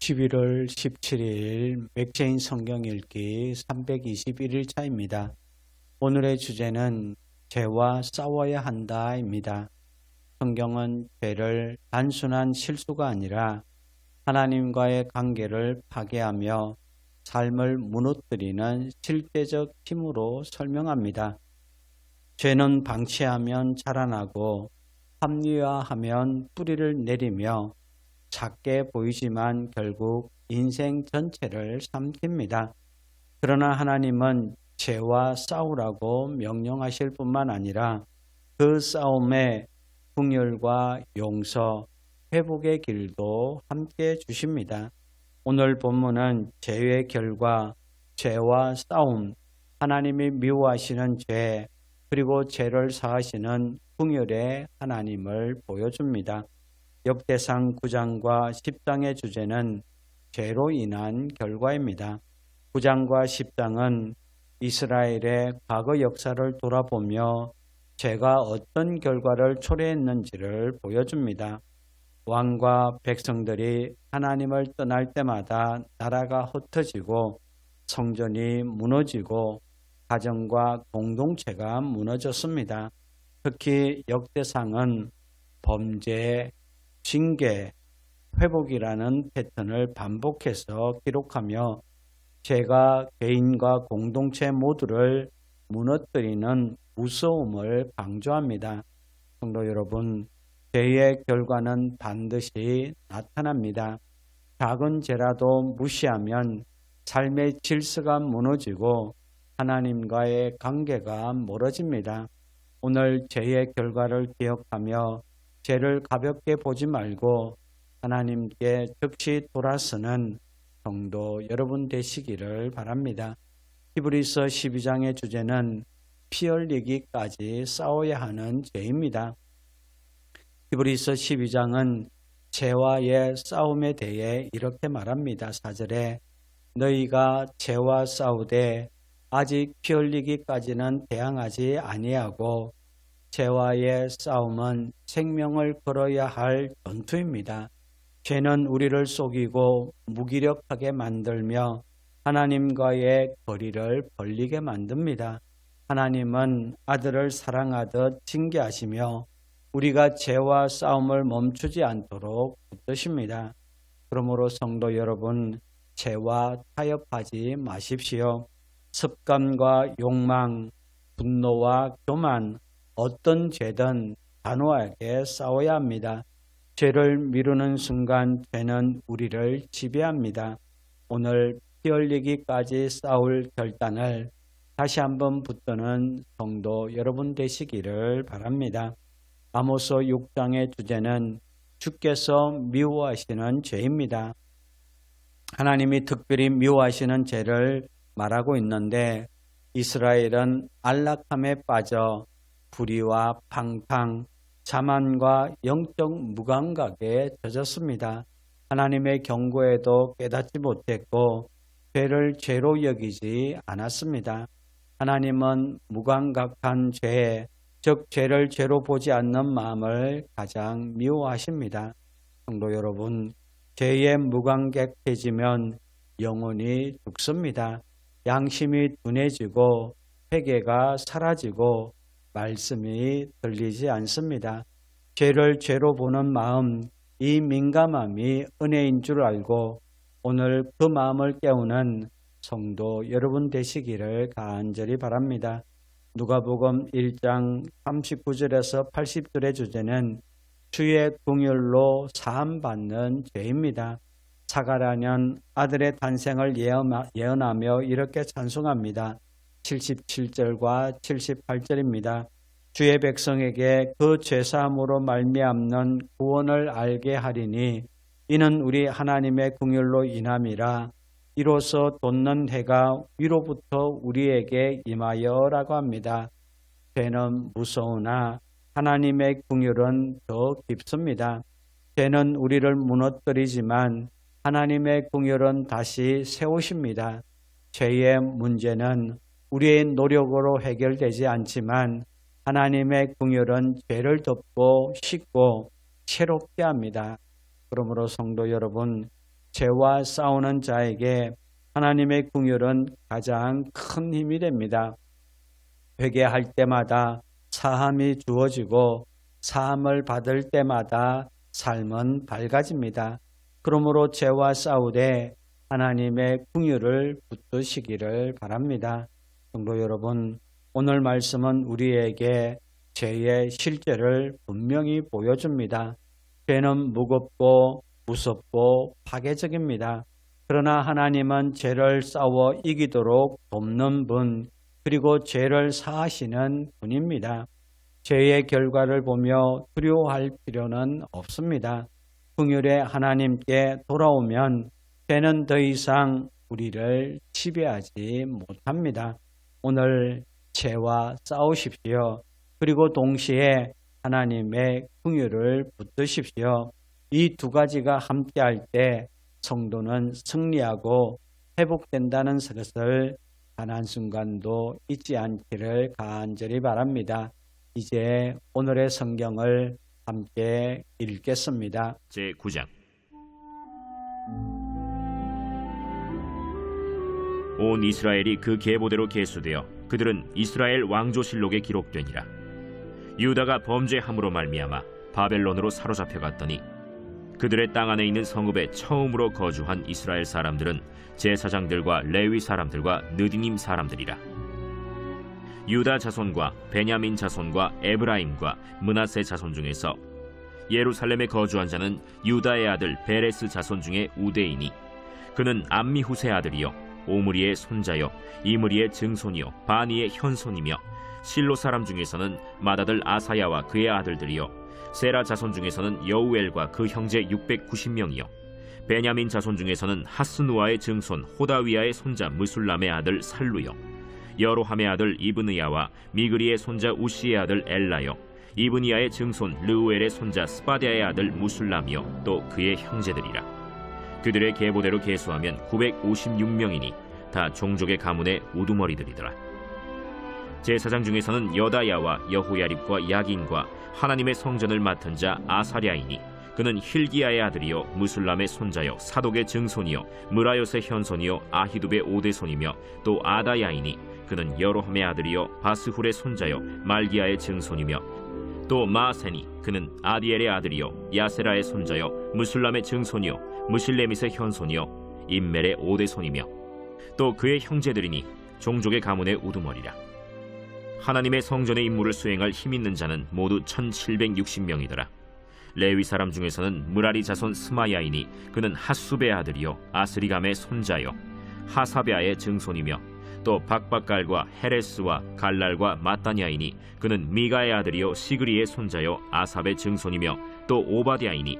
11월 17일 맥체인 성경 읽기 321일 차입니다. 오늘의 주제는 죄와 싸워야 한다입니다. 성경은 죄를 단순한 실수가 아니라 하나님과의 관계를 파괴하며 삶을 무너뜨리는 실제적 힘으로 설명합니다. 죄는 방치하면 자라나고 합리화하면 뿌리를 내리며 작게 보이지만 결국 인생 전체를 삼킵니다. 그러나 하나님은 죄와 싸우라고 명령하실 뿐만 아니라 그 싸움에 긍휼과 용서, 회복의 길도 함께 주십니다. 오늘 본문은 죄의 결과, 죄와 싸움, 하나님이 미워하시는 죄, 그리고 죄를 사하시는 긍휼의 하나님을 보여줍니다. 역대상 9장과 10장의 주제는 죄로 인한 결과입니다. 9장과 10장은 이스라엘의 과거 역사를 돌아보며 죄가 어떤 결과를 초래했는지를 보여줍니다. 왕과 백성들이 하나님을 떠날 때마다 나라가 흩어지고 성전이 무너지고 가정과 공동체가 무너졌습니다. 특히 역대상은 범죄, 징계, 회복이라는 패턴을 반복해서 기록하며 죄가 개인과 공동체 모두를 무너뜨리는 무서움을 강조합니다. 성도 여러분, 죄의 결과는 반드시 나타납니다. 작은 죄라도 무시하면 삶의 질서가 무너지고 하나님과의 관계가 멀어집니다. 오늘 죄의 결과를 기억하며 죄를 가볍게 보지 말고 하나님께 즉시 돌아서는 성도 여러분 되시기를 바랍니다. 히브리서 12장의 주제는 피 흘리기까지 싸워야 하는 죄입니다. 히브리서 12장은 죄와의 싸움에 대해 이렇게 말합니다. 4절에 너희가 죄와 싸우되 아직 피 흘리기까지는 대항하지 아니하고 죄와의 싸움은 생명을 걸어야 할 전투입니다. 죄는 우리를 속이고 무기력하게 만들며 하나님과의 거리를 벌리게 만듭니다. 하나님은 아들을 사랑하듯 징계하시며 우리가 죄와 싸움을 멈추지 않도록 붙드십니다. 그러므로 성도 여러분, 죄와 타협하지 마십시오. 습관과 욕망, 분노와 교만, 어떤 죄든 단호하게 싸워야 합니다. 죄를 미루는 순간 죄는 우리를 지배합니다. 오늘 피 흘리기까지 싸울 결단을 다시 한번 붙드는 성도 여러분 되시기를 바랍니다. 아모스 6장의 주제는 주께서 미워하시는 죄입니다. 하나님이 특별히 미워하시는 죄를 말하고 있는데 이스라엘은 안락함에 빠져 불의와 방탕, 자만과 영적 무감각에 젖었습니다. 하나님의 경고에도 깨닫지 못했고 죄를 죄로 여기지 않았습니다. 하나님은 무감각한 죄, 즉 죄를 죄로 보지 않는 마음을 가장 미워하십니다. 성도 여러분, 죄에 무감각해지면 영혼이 죽습니다. 양심이 둔해지고 회개가 사라지고 말씀이 들리지 않습니다. 죄를 죄로 보는 마음, 이 민감함이 은혜인 줄 알고 오늘 그 마음을 깨우는 성도 여러분 되시기를 간절히 바랍니다. 누가복음 1장 39절에서 80절의 주제는 주의 긍휼로 사함받는 죄입니다. 사가랴는 아들의 탄생을 예언하며 이렇게 찬송합니다. 77절과 78절입니다. 주의 백성에게 그 죄사함으로 말미암는 구원을 알게 하리니 이는 우리 하나님의 긍휼로 인함이라. 이로써 돋는 해가 위로부터 우리에게 임하여라고 합니다. 죄는 무서우나 하나님의 긍휼은 더 깊습니다. 죄는 우리를 무너뜨리지만 하나님의 긍휼은 다시 세우십니다. 죄의 문제는 우리의 노력으로 해결되지 않지만 하나님의 긍휼은 죄를 덮고 씻고 새롭게 합니다. 그러므로 성도 여러분, 죄와 싸우는 자에게 하나님의 긍휼은 가장 큰 힘이 됩니다. 회개할 때마다 사함이 주어지고 사함을 받을 때마다 삶은 밝아집니다. 그러므로 죄와 싸우되 하나님의 긍휼을 붙드시기를 바랍니다. 성도 여러분, 오늘 말씀은 우리에게 죄의 실제를 분명히 보여줍니다. 죄는 무겁고 무섭고 파괴적입니다. 그러나 하나님은 죄를 싸워 이기도록 돕는 분, 그리고 죄를 사하시는 분입니다. 죄의 결과를 보며 두려워할 필요는 없습니다. 긍휼의 하나님께 돌아오면 죄는 더 이상 우리를 지배하지 못합니다. 오늘 죄와 싸우십시오. 그리고 동시에 하나님의 긍휼을 붙드십시오. 이 두 가지가 함께할 때 성도는 승리하고 회복된다는 것을 단 한순간도 잊지 않기를 간절히 바랍니다. 이제 오늘의 성경을 함께 읽겠습니다. 제9장. 온 이스라엘이 그 계보대로 계수되어 그들은 이스라엘 왕조실록에 기록되니라. 유다가 범죄함으로 말미암아 바벨론으로 사로잡혀 갔더니 그들의 땅 안에 있는 성읍에 처음으로 거주한 이스라엘 사람들은 제사장들과 레위 사람들과 느디님 사람들이라. 유다 자손과 베냐민 자손과 에브라임과 므낫세 자손 중에서 예루살렘에 거주한 자는 유다의 아들 베레스 자손 중에 우대이니 그는 암미후세 아들이요 오므리의 손자요 이므리의 증손이요 바니의 현손이며 실로 사람 중에서는 맏아들 아사야와 그의 아들들이요 세라 자손 중에서는 여우엘과 그 형제 690명이요 베냐민 자손 중에서는 하스누아의 증손 호다위아의 손자 무술람의 아들 살루요 여로함의 아들 이브느야와 미그리의 손자 우시의 아들 엘라요 이브니야의 증손 르우엘의 손자 스바디아의 아들 무술람이요 또 그의 형제들이라. 그들의 계보대로 계수하면 956명이니 다 종족의 가문의 우두머리들이더라. 제사장 중에서는 여다야와 여호야립과 야긴과 하나님의 성전을 맡은 자 아사랴이니 그는 힐기야의 아들이요 무술람의 손자요 사독의 증손이요 무라요의 현손이요 아히두베의 오대손이며 또 아다야이니 그는 여로함의 아들이요 바스훌의 손자요 말기야의 증손이며 또 마세니 그는 아디엘의 아들이요 야세라의 손자요 무술람의 증손이요 무실레밋의 현손이요 임멜의 오대손이며 또 그의 형제들이니 종족의 가문의 우두머리라. 하나님의 성전의 임무를 수행할 힘 있는 자는 모두 1760명이더라. 레위 사람 중에서는 무라리 자손 스마야이니 그는 핫수베의 아들이요 아스리감의 손자요 하사베아의 증손이며 또 박박갈과 헤레스와 갈랄과 마따냐이니 그는 미가의 아들이요 시그리의 손자요 아삽의 증손이며 또 오바디아이니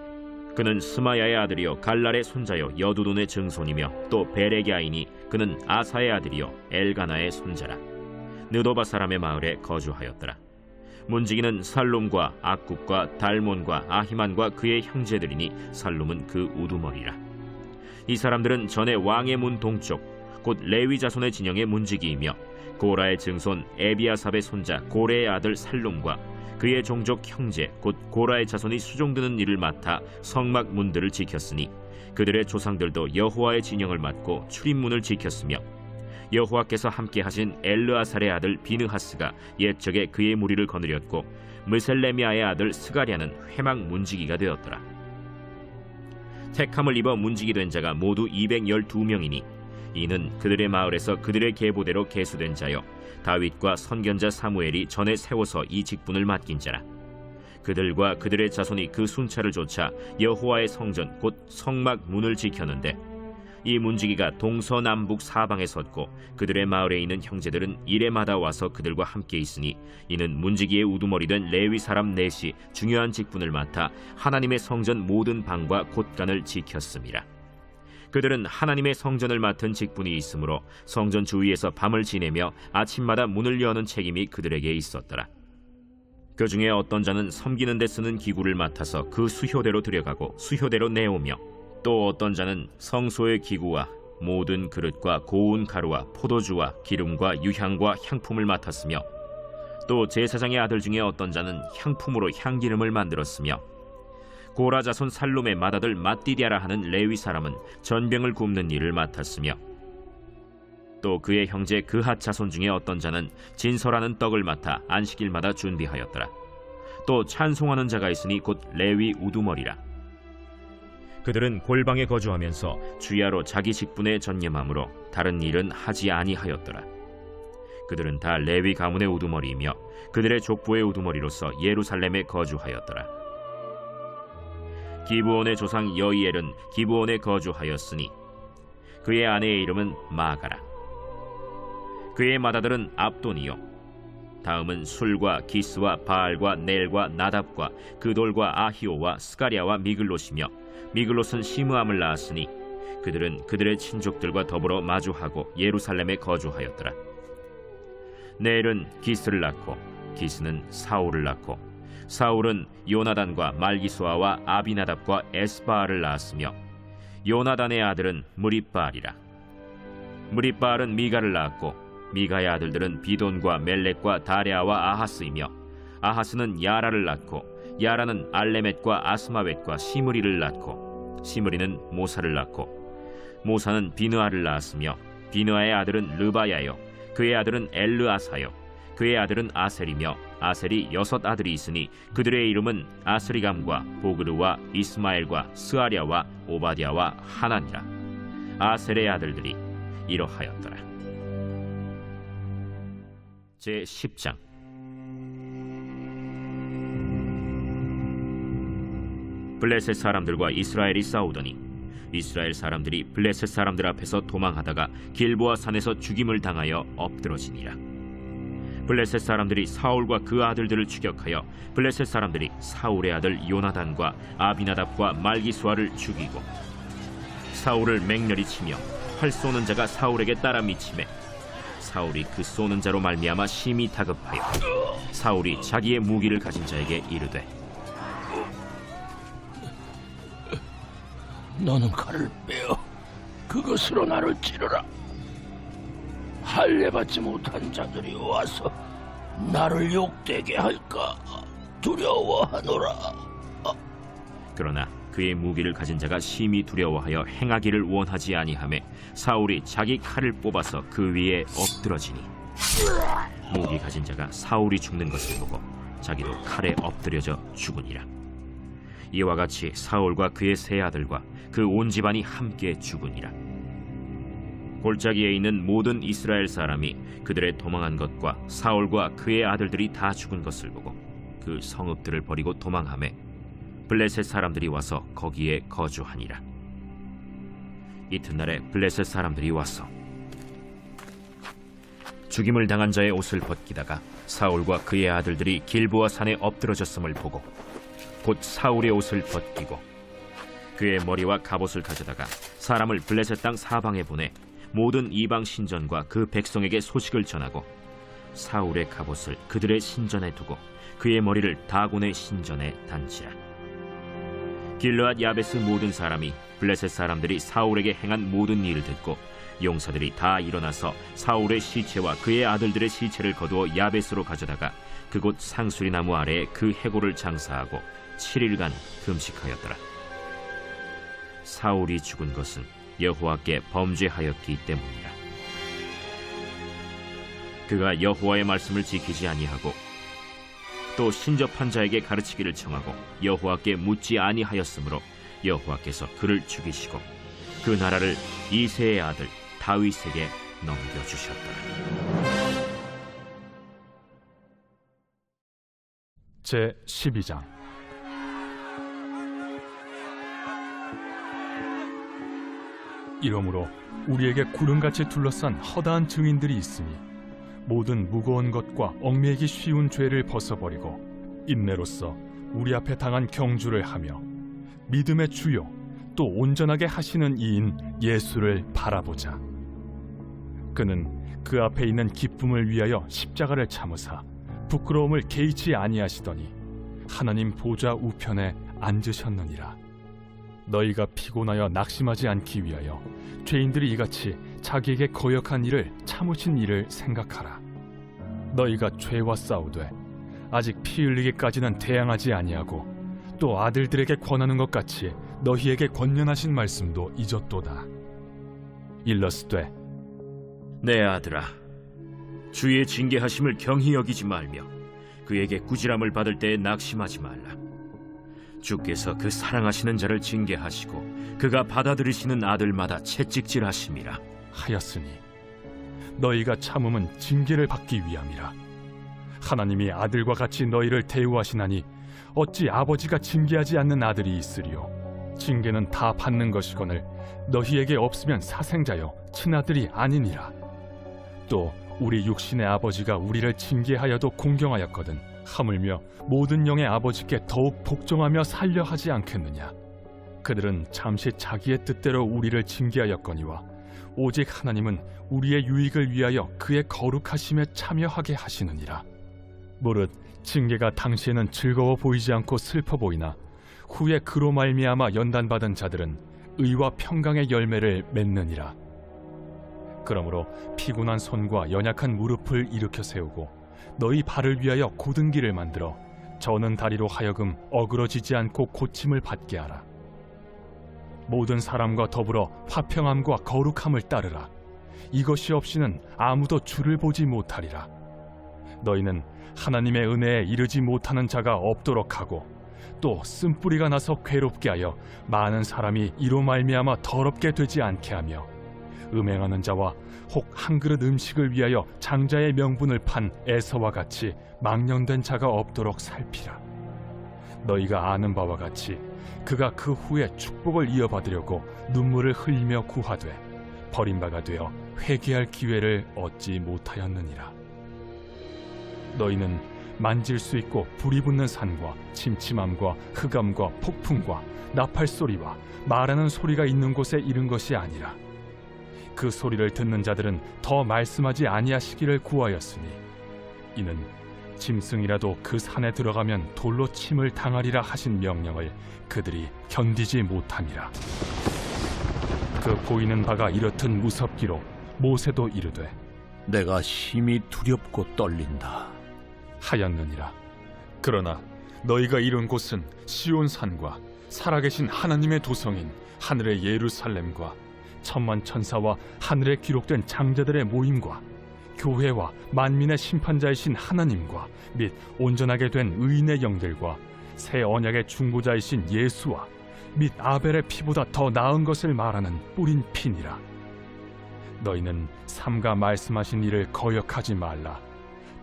그는 스마야의 아들이요 갈랄의 손자요 여두둔의 증손이며 또 베레기아이니 그는 아사의 아들이요 엘가나의 손자라. 느도바 사람의 마을에 거주하였더라. 문지기는 살룸과 악굽과 달몬과 아히만과 그의 형제들이니 살룸은 그 우두머리라. 이 사람들은 전에 왕의 문 동쪽 곧 레위 자손의 진영의 문지기이며 고라의 증손 에비아삽의 손자 고레의 아들 살룸과 그의 종족 형제 곧 고라의 자손이 수종드는 일을 맡아 성막 문들을 지켰으니 그들의 조상들도 여호와의 진영을 맡고 출입문을 지켰으며 여호와께서 함께 하신 엘르아살의 아들 비느하스가 옛적에 그의 무리를 거느렸고 무셀레미아의 아들 스가랴는 회막 문지기가 되었더라. 택함을 입어 문지기 된 자가 모두 212명이니 이는 그들의 마을에서 그들의 계보대로 계수된 자요 다윗과 선견자 사무엘이 전에 세워서 이 직분을 맡긴 자라. 그들과 그들의 자손이 그 순찰을 좇아 여호와의 성전 곧 성막 문을 지켰는데 이 문지기가 동서남북 사방에 섰고 그들의 마을에 있는 형제들은 이레마다 와서 그들과 함께 있으니 이는 문지기의 우두머리 된 레위 사람 넷이 중요한 직분을 맡아 하나님의 성전 모든 방과 곳간을 지켰음이라. 그들은 하나님의 성전을 맡은 직분이 있으므로 성전 주위에서 밤을 지내며 아침마다 문을 여는 책임이 그들에게 있었더라. 그 중에 어떤 자는 섬기는 데 쓰는 기구를 맡아서 그 수효대로 들여가고 수효대로 내오며 또 어떤 자는 성소의 기구와 모든 그릇과 고운 가루와 포도주와 기름과 유향과 향품을 맡았으며 또 제사장의 아들 중에 어떤 자는 향품으로 향기름을 만들었으며 고라 자손 살롬의 맏아들 맏디디아라 하는 레위 사람은 전병을 굽는 일을 맡았으며 또 그의 형제 그핫 자손 중에 어떤 자는 진설하는 떡을 맡아 안식일마다 준비하였더라. 또 찬송하는 자가 있으니 곧 레위 우두머리라. 그들은 골방에 거주하면서 주야로 자기 직분에 전념함으로 다른 일은 하지 아니하였더라. 그들은 다 레위 가문의 우두머리이며 그들의 족보의 우두머리로서 예루살렘에 거주하였더라. 기브온의 조상 여이엘은 기브온에 거주하였으니 그의 아내의 이름은 마가라. 그의 맏아들은 압돈이요 다음은 술과 기스와 바알과 넬과 나답과 그돌과 아히오와 스가랴와 미글롯이며 미글롯은 시므암을 낳았으니 그들은 그들의 친족들과 더불어 마주하고 예루살렘에 거주하였더라. 넬은 기스를 낳고 기스는 사울을 낳고 사울은 요나단과 말기수아와 아비나답과 에스바알을 낳았으며 요나단의 아들은 무립바알이라. 무립바알은 미가를 낳았고 미가의 아들들은 비돈과 멜렉과 다레아와 아하스이며 아하스는 야라를 낳고 야라는 알레멧과 아스마웻과 시므리를 낳고 시므리는 모사를 낳고 모사는 비느아를 낳았으며 비느아의 아들은 르바야요 그의 아들은 엘르아사요 그의 아들은 아셀이며 아셀이 6 아들이 있으니 그들의 이름은 아스리감과 보그르와 이스마엘과 스아랴와 오바댜와 하나니라. 아셀의 아들들이 이러하였더라. 제10장. 블레셋 사람들과 이스라엘이 싸우더니 이스라엘 사람들이 블레셋 사람들 앞에서 도망하다가 길보아 산에서 죽임을 당하여 엎드러지니라. 블레셋 사람들이 사울과 그 아들들을 추격하여 블레셋 사람들이 사울의 아들 요나단과 아비나답과 말기수아를 죽이고 사울을 맹렬히 치며 활 쏘는 자가 사울에게 따라 미치매 사울이 그 쏘는 자로 말미암아 심히 다급하여 사울이 자기의 무기를 가진 자에게 이르되 너는 칼을 빼어 그것으로 나를 찌르라. 할례 받지 못한 자들이 와서 나를 욕되게 할까 두려워하노라. 그러나 그의 무기를 가진 자가 심히 두려워하여 행하기를 원하지 아니하매 사울이 자기 칼을 뽑아서 그 위에 엎드러지니 무기 가진 자가 사울이 죽는 것을 보고 자기도 칼에 엎드려져 죽으니라. 이와 같이 사울과 그의 세 아들과 그 온 집안이 함께 죽으니라. 골짜기에 있는 모든 이스라엘 사람이 그들의 도망한 것과 사울과 그의 아들들이 다 죽은 것을 보고 그 성읍들을 버리고 도망하매 블레셋 사람들이 와서 거기에 거주하니라. 이튿날에 블레셋 사람들이 와서 죽임을 당한 자의 옷을 벗기다가 사울과 그의 아들들이 길보아 산에 엎드러졌음을 보고 곧 사울의 옷을 벗기고 그의 머리와 갑옷을 가져다가 사람을 블레셋 땅 사방에 보내 모든 이방 신전과 그 백성에게 소식을 전하고 사울의 갑옷을 그들의 신전에 두고 그의 머리를 다곤의 신전에 단치라. 길르앗 야베스 모든 사람이 블레셋 사람들이 사울에게 행한 모든 일을 듣고 용사들이 다 일어나서 사울의 시체와 그의 아들들의 시체를 거두어 야베스로 가져다가 그곳 상수리 나무 아래에 그 해골을 장사하고 7일간 금식하였더라. 사울이 죽은 것은 여호와께 범죄하였기 때문이라. 그가 여호와의 말씀을 지키지 아니하고 또 신접한 자에게 가르치기를 청하고 여호와께 묻지 아니하였으므로 여호와께서 그를 죽이시고 그 나라를 이새의 아들 다윗에게 넘겨주셨더라. 제12장. 이러므로 우리에게 구름같이 둘러싼 허다한 증인들이 있으니 모든 무거운 것과 얽매이기 쉬운 죄를 벗어버리고 인내로써 우리 앞에 당한 경주를 하며 믿음의 주요 또 온전하게 하시는 이인 예수를 바라보자. 그는 그 앞에 있는 기쁨을 위하여 십자가를 참으사 부끄러움을 개의치 아니하시더니 하나님 보좌 우편에 앉으셨느니라. 너희가 피곤하여 낙심하지 않기 위하여 죄인들이 이같이 자기에게 거역한 일을 참으신 일을 생각하라. 너희가 죄와 싸우되 아직 피 흘리기까지는 대항하지 아니하고 또 아들들에게 권하는 것 같이 너희에게 권면하신 말씀도 잊었도다. 일러스되 내 아들아, 주의 징계하심을 경히 여기지 말며 그에게 꾸지람을 받을 때에 낙심하지 말라. 주께서 그 사랑하시는 자를 징계하시고 그가 받아들이시는 아들마다 채찍질하심이라. 하였으니 너희가 참음은 징계를 받기 위함이라. 하나님이 아들과 같이 너희를 대우하시나니 어찌 아버지가 징계하지 않는 아들이 있으리요. 징계는 다 받는 것이거늘 너희에게 없으면 사생자여 친아들이 아니니라. 또 우리 육신의 아버지가 우리를 징계하여도 공경하였거든 하물며 모든 영의 아버지께 더욱 복종하며 살려 하지 않겠느냐. 그들은 잠시 자기의 뜻대로 우리를 징계하였거니와 오직 하나님은 우리의 유익을 위하여 그의 거룩하심에 참여하게 하시느니라. 무릇 징계가 당시에는 즐거워 보이지 않고 슬퍼 보이나 후에 그로 말미암아 연단받은 자들은 의와 평강의 열매를 맺느니라. 그러므로 피곤한 손과 연약한 무릎을 일으켜 세우고 너희 발을 위하여 곧은 길을 만들어 저는 다리로 하여금 어그러지지 않고 고침을 받게 하라. 모든 사람과 더불어 화평함과 거룩함을 따르라. 이것이 없이는 아무도 주를 보지 못하리라. 너희는 하나님의 은혜에 이르지 못하는 자가 없도록 하고 또 쓴뿌리가 나서 괴롭게 하여 많은 사람이 이로 말미암아 더럽게 되지 않게 하며 음행하는 자와 혹 한 그릇 음식을 위하여 장자의 명분을 판 에서와 같이 망령된 자가 없도록 살피라. 너희가 아는 바와 같이 그가 그 후에 축복을 이어받으려고 눈물을 흘리며 구하되 버림바가 되어 회개할 기회를 얻지 못하였느니라. 너희는 만질 수 있고 불이 붙는 산과 침침함과 흑암과 폭풍과 나팔 소리와 말하는 소리가 있는 곳에 이른 것이 아니라 그 소리를 듣는 자들은 더 말씀하지 아니하시기를 구하였으니 이는 짐승이라도 그 산에 들어가면 돌로 침을 당하리라 하신 명령을 그들이 견디지 못함이라. 그 보이는 바가 이렇듯 무섭기로 모세도 이르되 내가 심히 두렵고 떨린다 하였느니라. 그러나 너희가 이룬 곳은 시온 산과 살아계신 하나님의 도성인 하늘의 예루살렘과 천만 천사와 하늘에 기록된 장자들의 모임과 교회와 만민의 심판자이신 하나님과 및 온전하게 된 의인의 영들과 새 언약의 중보자이신 예수와 및 아벨의 피보다 더 나은 것을 말하는 뿌린 피니라. 너희는 삼가 말씀하신 일을 거역하지 말라.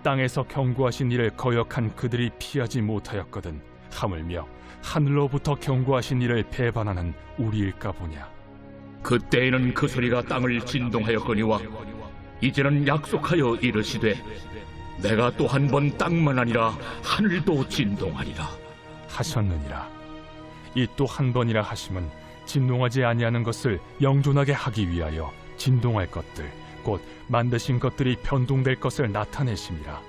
땅에서 경고하신 일을 거역한 그들이 피하지 못하였거든 하물며 하늘로부터 경고하신 일을 배반하는 우리일까 보냐. 그때에는 그 소리가 땅을 진동하였거니와 이제는 약속하여 이르시되 내가 또 한 번 땅만 아니라 하늘도 진동하리라 하셨느니라. 이 또 한 번이라 하심은 진동하지 아니하는 것을 영존하게 하기 위하여 진동할 것들 곧 만드신 것들이 변동될 것을 나타내심이라.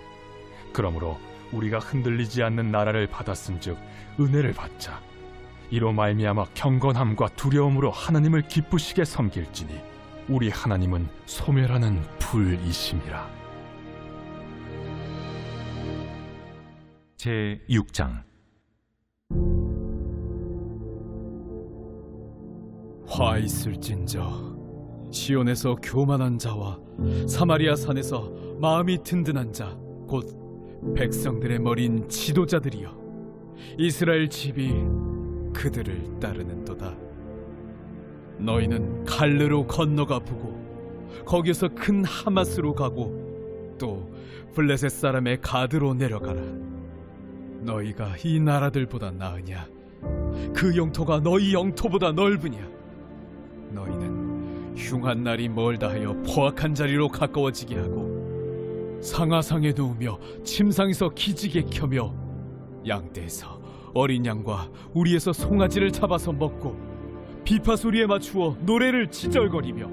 그러므로 우리가 흔들리지 않는 나라를 받았은즉 은혜를 받자. 이로 말미암아 경건함과 두려움으로 하나님을 기쁘시게 섬길지니 우리 하나님은 소멸하는 불이심이라. 제6장. 화 있을진저 시온에서 교만한 자와 사마리아 산에서 마음이 든든한 자 곧 백성들의 머리인 지도자들이여 이스라엘 집이 그들을 따르는도다. 너희는 갈르로 건너가 보고 거기서 큰 하마스로 가고 또 블레셋 사람의 가드로 내려가라. 너희가 이 나라들보다 나으냐? 그 영토가 너희 영토보다 넓으냐? 너희는 흉한 날이 멀다 하여 포악한 자리로 가까워지게 하고 상하상에 누우며 침상에서 기지개 켜며 양떼에서 어린 양과 우리에서 송아지를 잡아서 먹고 비파 소리에 맞추어 노래를 지절거리며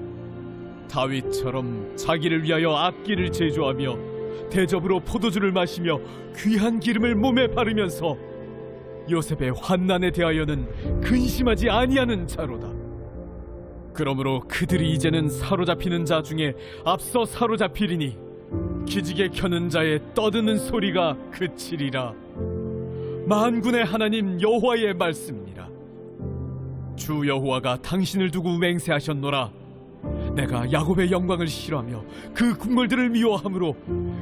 다윗처럼 자기를 위하여 악기를 제조하며 대접으로 포도주를 마시며 귀한 기름을 몸에 바르면서 요셉의 환난에 대하여는 근심하지 아니하는 자로다. 그러므로 그들이 이제는 사로잡히는 자 중에 앞서 사로잡히리니 기지개 켜는 자의 떠드는 소리가 그치리라. 만군의 하나님 여호와의 말씀이니라. 주 여호와가 당신을 두고 맹세하셨노라. 내가 야곱의 영광을 싫어하며 그 궁궐들을 미워함으로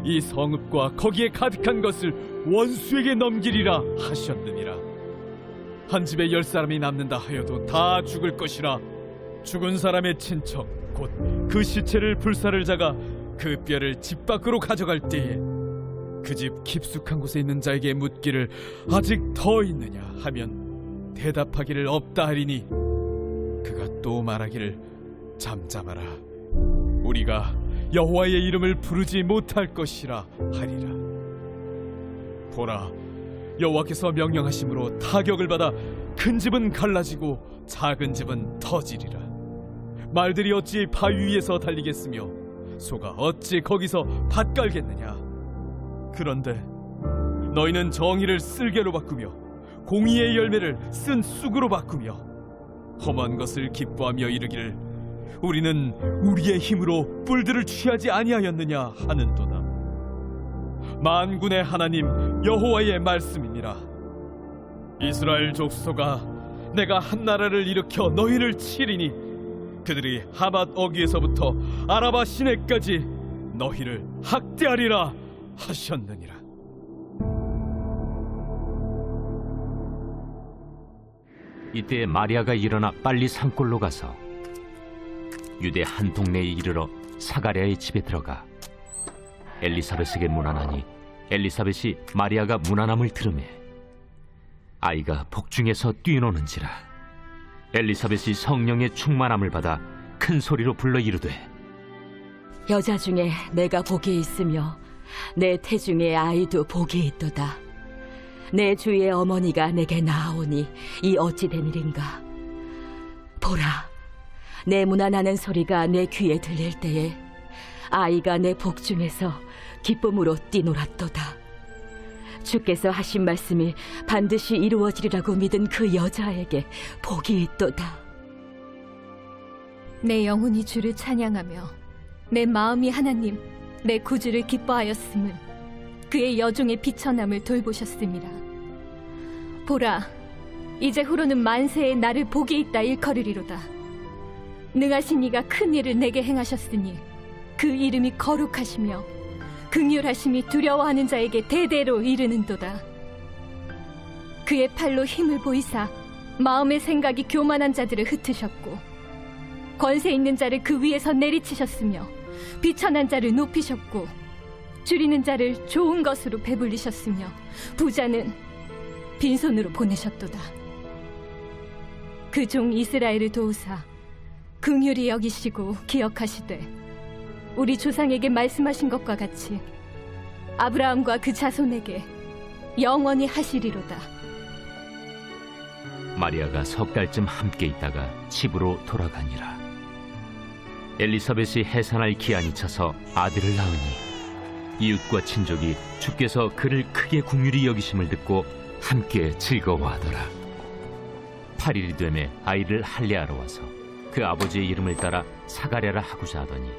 이 성읍과 거기에 가득한 것을 원수에게 넘기리라 하셨느니라. 한 집에 10사람이 남는다 하여도 다 죽을 것이라. 죽은 사람의 친척 곧 그 시체를 불사를 자가 그 뼈를 집 밖으로 가져갈 때에 그 집 깊숙한 곳에 있는 자에게 묻기를 아직 더 있느냐 하면 대답하기를 없다 하리니 그가 또 말하기를 잠잠하라, 우리가 여호와의 이름을 부르지 못할 것이라 하리라. 보라, 여호와께서 명령하심으로 타격을 받아 큰 집은 갈라지고 작은 집은 터지리라. 말들이 어찌 바위 위에서 달리겠으며 소가 어찌 거기서 밭 깔겠느냐. 그런데 너희는 정의를 쓸개로 바꾸며 공의의 열매를 쓴 쑥으로 바꾸며 험한 것을 기뻐하며 이르기를 우리는 우리의 힘으로 뿔들을 취하지 아니하였느냐 하는도다. 만군의 하나님 여호와의 말씀이니라. 이스라엘 족속아, 내가 한 나라를 일으켜 너희를 치리니 그들이 하맛 어귀에서부터 아라바 시내까지 너희를 학대하리라 하셨느니라. 이때 마리아가 일어나 빨리 산골로 가서 유대 한 동네에 이르러 사가랴의 집에 들어가 엘리사벳에게 문안하니 엘리사벳이 마리아가 문안함을 들으매 아이가 복중에서 뛰노는지라. 엘리사벳이 성령의 충만함을 받아 큰 소리로 불러 이르되 여자 중에 내가 복이 있으며 내 태중에 아이도 복이 있도다. 내 주의 어머니가 내게 나아오니 이 어찌 된 일인가. 보라, 내 문안하는 소리가 내 귀에 들릴 때에 아이가 내 복중에서 기쁨으로 뛰놀았도다. 주께서 하신 말씀이 반드시 이루어지리라고 믿은 그 여자에게 복이 있도다. 내 영혼이 주를 찬양하며 내 마음이 하나님 내 구주를 기뻐하였음은 그의 여종의 비천함을 돌보셨음이라. 보라, 이제 후로는 만세에 나를 복이 있다 일컬으리로다. 능하신 이가 큰 일을 내게 행하셨으니 그 이름이 거룩하시며 긍휼하심이 두려워하는 자에게 대대로 이르는도다. 그의 팔로 힘을 보이사 마음의 생각이 교만한 자들을 흩으셨고 권세 있는 자를 그 위에서 내리치셨으며 비천한 자를 높이셨고 줄이는 자를 좋은 것으로 배불리셨으며 부자는 빈손으로 보내셨도다. 그 종 이스라엘을 도우사 긍휼히 여기시고 기억하시되 우리 조상에게 말씀하신 것과 같이 아브라함과 그 자손에게 영원히 하시리로다. 마리아가 석 달쯤 함께 있다가 집으로 돌아가니라. 엘리사벳이 해산할 기한이 차서 아들을 낳으니 이웃과 친족이 주께서 그를 크게 긍휼히 여기심을 듣고 함께 즐거워하더라. 8일이 되매 아이를 할례하러 와서 그 아버지의 이름을 따라 사가랴라 하고자 하더니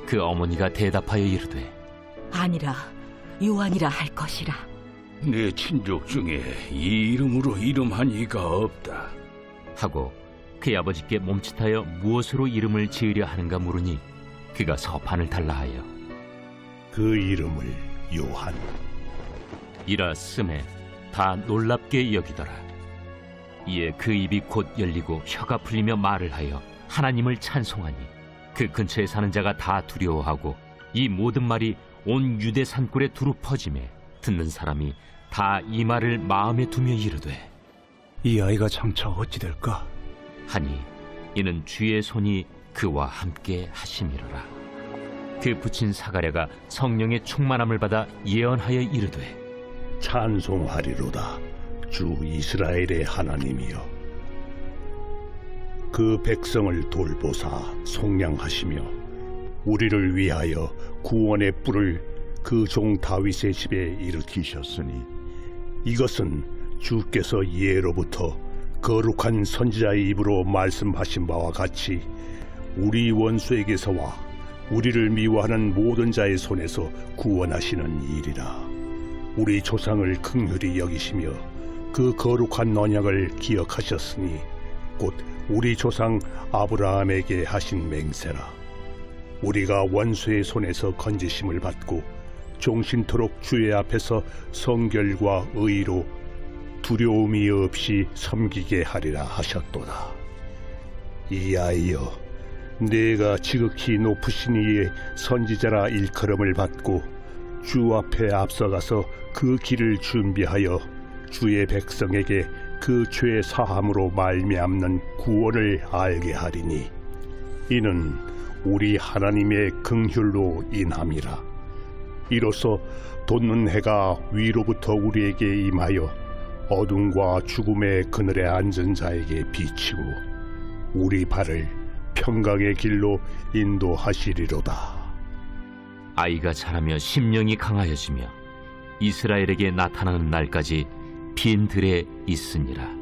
그 어머니가 대답하여 이르되 아니라 요한이라 할 것이라. 내 친족 중에 이 이름으로 이름한 이가 없다 하고 그의 아버지께 몸짓하여 무엇으로 이름을 지으려 하는가 물으니 그가 서판을 달라 하여 그 이름을 요한 이라 쓰매 다 놀랍게 여기더라. 이에 그 입이 곧 열리고 혀가 풀리며 말을 하여 하나님을 찬송하니 그 근처에 사는 자가 다 두려워하고 이 모든 말이 온 유대 산골에 두루 퍼지매 듣는 사람이 다 이 말을 마음에 두며 이르되 이 아이가 장차 어찌 될까? 하니 이는 주의 손이 그와 함께 하심이로라. 그 부친 사가랴가 성령의 충만함을 받아 예언하여 이르되 찬송하리로다 주 이스라엘의 하나님이여. 그 백성을 돌보사 속량하시며 우리를 위하여 구원의 뿔을 그 종 다윗의 집에 일으키셨으니 이것은 주께서 예로부터 거룩한 선지자의 입으로 말씀하신 바와 같이 우리 원수에게서와 우리를 미워하는 모든 자의 손에서 구원하시는 일이라. 우리 조상을 긍휼히 여기시며 그 거룩한 언약을 기억하셨으니 곧 우리 조상 아브라함에게 하신 맹세라. 우리가 원수의 손에서 건지심을 받고 종신토록 주의 앞에서 성결과 의로 두려움이 없이 섬기게 하리라 하셨도다. 이하여 내가 지극히 높으신 이의 선지자라 일컬음을 받고 주 앞에 앞서가서 그 길을 준비하여 주의 백성에게 그 죄 사함으로 말미암는 구원을 알게 하리니 이는 우리 하나님의 긍휼로 인함이라. 이로써 돋는 해가 위로부터 우리에게 임하여 어둠과 죽음의 그늘에 앉은 자에게 비치고 우리 발을 평강의 길로 인도하시리로다. 아이가 자라며 심령이 강하여지며 이스라엘에게 나타나는 날까지 빈 들에 있으니라.